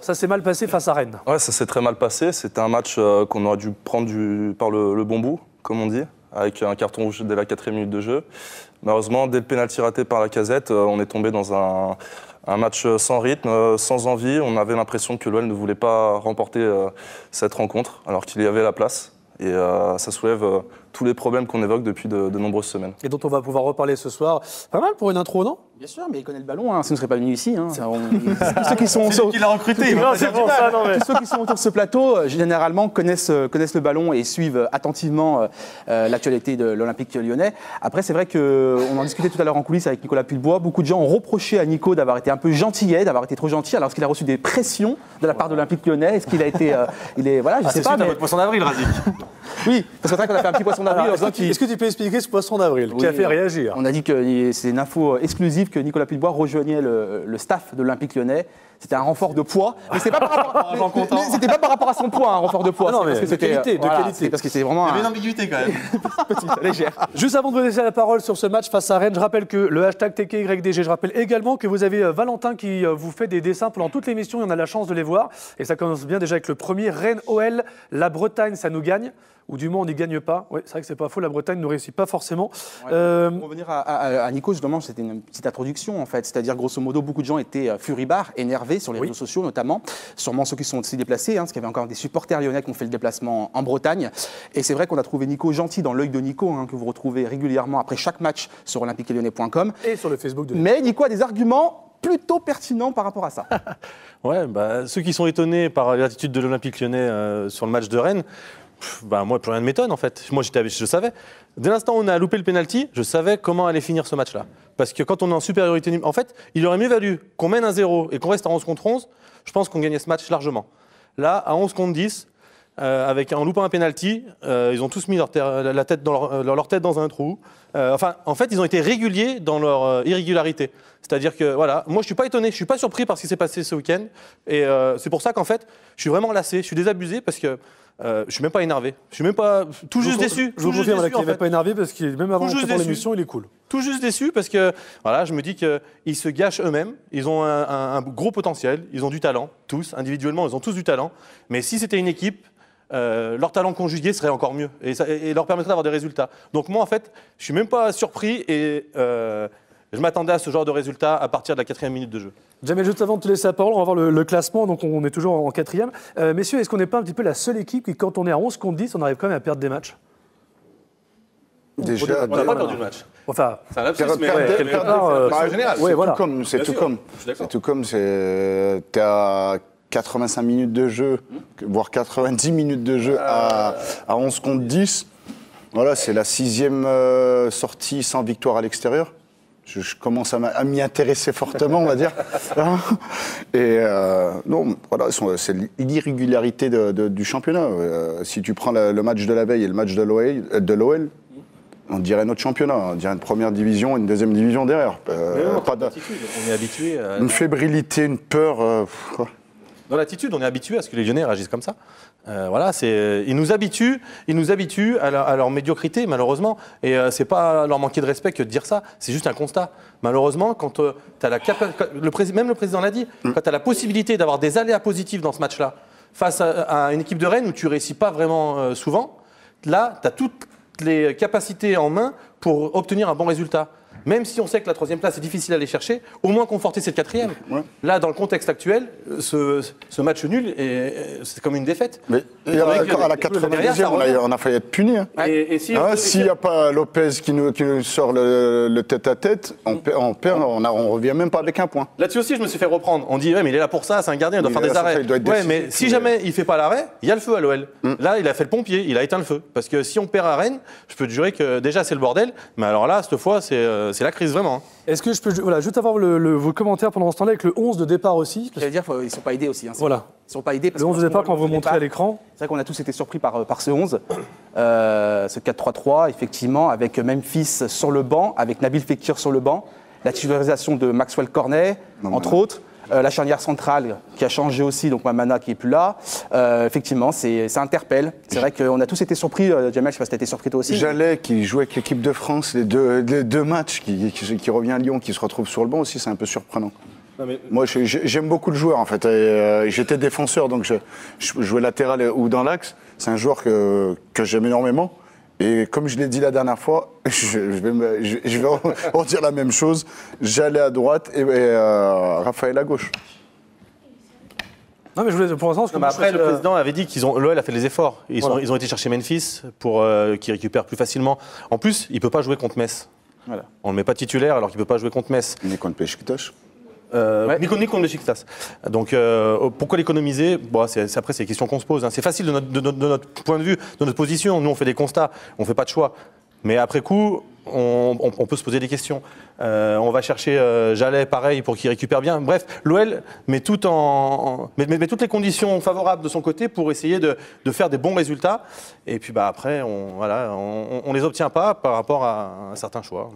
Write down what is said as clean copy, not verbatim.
Ça s'est mal passé face à Rennes. Ouais, ça s'est très mal passé. C'était un match qu'on aurait dû prendre par le bon bout, comme on dit, avec un carton rouge dès la 4e minute de jeu. Malheureusement, dès le pénalty raté par Lacazette, on est tombé dans un match sans rythme, sans envie. On avait l'impression que l'OL ne voulait pas remporter cette rencontre, alors qu'il y avait la place. Et ça soulève tous les problèmes qu'on évoque depuis de nombreuses semaines. Et dont on va pouvoir reparler ce soir. Pas mal pour une intro, non? Bien sûr, mais il connaît le ballon, hein, sinon il ne serait pas venu ici. Hein. Tous ceux qui sont C'est lui qui l'a recruté. tous ceux qui sont autour de ce plateau, généralement, connaissent le ballon et suivent attentivement l'actualité de l'Olympique lyonnais. Après, c'est vrai qu'on en discutait tout à l'heure en coulisses avec Nicolas Pulbois. Beaucoup de gens ont reproché à Nico d'avoir été un peu gentillet, d'avoir été trop gentil, alors qu'il a reçu des pressions de la part de l'Olympique lyonnais. Est-ce qu'il a été... voilà, je sais pas. C'est votre poisson d'avril, Razik. Oui, parce que c'est vrai qu'on a fait un petit poisson d'avril. Est-ce que tu peux expliquer ce poisson d'avril qui a fait réagir? On a dit que c'est une info exclusive que Nicolas Pulbois rejoignait le staff de l'Olympique lyonnais. C'était un renfort de poids, mais c'était pas par rapport à son poids, un renfort de poids. Non, mais parce que de qualité. Parce que c'est vraiment Il y avait une ambiguïté quand même. petite, légère. Juste avant de vous laisser la parole sur ce match face à Rennes, je rappelle que le hashtag TKYDG, je rappelle également que vous avez Valentin qui vous fait des dessins pendant toute l'émission, et on a la chance de les voir. Et ça commence bien déjà avec le premier, Rennes-OL, la Bretagne, ça nous gagne. Ou du moins on n'y gagne pas. Oui, c'est vrai que c'est pas faux, la Bretagne ne réussit pas forcément. Pour revenir à Nico, justement, c'était une petite introduction en fait. C'est-à-dire, grosso modo, beaucoup de gens étaient furibars, énervés sur les réseaux sociaux notamment. Sûrement ceux qui sont aussi déplacés, parce qu'il y avait encore des supporters lyonnais qui ont fait le déplacement en Bretagne. Et c'est vrai qu'on a trouvé Nico gentil dans l'œil de Nico, que vous retrouvez régulièrement après chaque match sur olympiquelyonnais.com. Et sur le Facebook de... Mais Nico a des arguments plutôt pertinents par rapport à ça. Ouais, ceux qui sont étonnés par l'attitude de l'Olympique lyonnais sur le match de Rennes, moi, plus rien ne m'étonne en fait. Moi, je savais. Dès l'instant où on a loupé le penalty, je savais comment allait finir ce match-là. Parce que quand on est en supériorité numérique, en fait, il aurait mieux valu qu'on mène 1-0 et qu'on reste à 11 contre 11. Je pense qu'on gagnait ce match largement. Là, à 11 contre 10, en loupant un penalty, ils ont tous mis leur tête dans un trou. En fait, ils ont été réguliers dans leur irrégularité. C'est-à-dire que, voilà, moi, je ne suis pas étonné, je ne suis pas surpris par ce qui s'est passé ce week-end. Et c'est pour ça qu'en fait, je suis vraiment lassé, je suis désabusé parce que je ne suis même pas énervé. Je suis même pas tout juste déçu. Je vous confirme qu'il n'est pas énervé parce que même avant l'émission, il est cool. Tout juste déçu parce que voilà, je me dis qu'ils se gâchent eux-mêmes. Ils ont un gros potentiel, ils ont du talent, tous, individuellement, ils ont tous du talent. Mais si c'était une équipe, leur talent conjugué serait encore mieux et leur permettrait d'avoir des résultats. Donc moi, en fait, je ne suis même pas surpris et je m'attendais à ce genre de résultat à partir de la 4e minute de jeu. Jamel, juste avant de te laisser la parole, on va voir le classement, donc on est toujours en 4e. Messieurs, est-ce qu'on n'est pas un petit peu la seule équipe qui, quand on est à 11 contre 10, on arrive quand même à perdre des matchs? Déjà, on n'a pas perdu le match. Enfin, c'est un lapsus, mais quelque part, en général. C'est tout comme, t'es à 85 minutes de jeu, voire 90 minutes de jeu à 11 contre 10. Voilà, c'est la 6e sortie sans victoire à l'extérieur. Je commence à m'y intéresser fortement, on va dire. Et non, voilà, c'est l'irrégularité du championnat. Si tu prends le match de la veille et le match de l'OL, on dirait notre championnat, on dirait une première division et une deuxième division derrière. On est habitué à... Une fébrilité, une peur. Dans l'attitude, on est habitué à ce que les Lyonnais réagissent comme ça. Voilà, ils nous habituent à leur médiocrité, malheureusement. Et c'est pas leur manquer de respect que de dire ça. C'est juste un constat. Malheureusement, quand tu as même le président l'a dit, quand tu as la possibilité d'avoir des aléas positifs dans ce match-là, face à une équipe de Rennes où tu réussis pas vraiment souvent, là, tu as toutes les capacités en main pour obtenir un bon résultat. Même si on sait que la 3e place est difficile à aller chercher, au moins conforter cette 4e. Ouais. Là, dans le contexte actuel, ce match nul, c'est comme une défaite. Mais à la 90e, on a failli être puni. Hein. Et s'il n'y a pas Lopez qui nous sort le tête-à-tête, on perd, on revient même pas avec un point. Là-dessus aussi, je me suis fait reprendre. On dit, ouais, mais il est là pour ça, c'est un gardien, il doit faire des arrêts. Ouais, mais si jamais il ne fait pas l'arrêt, il y a le feu à l'OL. Là, il a fait le pompier, il a éteint le feu. Parce que si on perd à Rennes, je peux te jurer que déjà, c'est le bordel. Mais alors là, cette fois, c'est la crise vraiment. Est-ce que je peux juste avoir vos commentaires pendant ce temps-là avec le 11 de départ aussi? J'allais dire qu'ils ne sont pas aidés aussi. Voilà. Ils sont pas aidés parce le 11 de départ, quand vous montrez à l'écran. C'est vrai qu'on a tous été surpris par ce 11. Ce 4-3-3, effectivement, avec Memphis sur le banc, avec Nabil Fekir sur le banc, la titularisation de Maxwell Cornet, entre autres. La charnière centrale qui a changé aussi, donc Mamana qui n'est plus là. Effectivement, ça interpelle. C'est vrai qu'on a tous été surpris. Jamel, je ne sais pas si tu as été surpris toi aussi. Jalais qui jouait avec l'équipe de France, les deux matchs, qui revient à Lyon, qui se retrouve sur le banc aussi, c'est un peu surprenant. Moi, j'aime beaucoup le joueur, en fait. J'étais défenseur, donc je jouais latéral ou dans l'axe. C'est un joueur que j'aime énormément. Et comme je l'ai dit la dernière fois, je vais en dire la même chose. J'allais à droite et Raphaël à gauche. Non, mais je voulais pour l'instant, parce que Non, mais après, le président avait dit l'OL a fait les efforts. Ils ont été chercher Memphis pour qu'il récupère plus facilement. En plus, il ne peut pas jouer contre Metz. Voilà. On ne le met pas titulaire alors qu'il ne peut pas jouer contre Metz. Ni contre Beşiktaş. Ni contre Beşiktaş. Donc, pourquoi l'économiser? Bon, après, c'est les questions qu'on se pose. Hein. C'est facile de notre point de vue, de notre position. Nous, on fait des constats, on ne fait pas de choix. Mais après coup, on peut se poser des questions. On va chercher Jallet, pareil, pour qu'il récupère bien. Bref, l'OL met toutes les conditions favorables de son côté pour essayer de faire des bons résultats. Et puis après, on ne les obtient pas par rapport à un certain choix.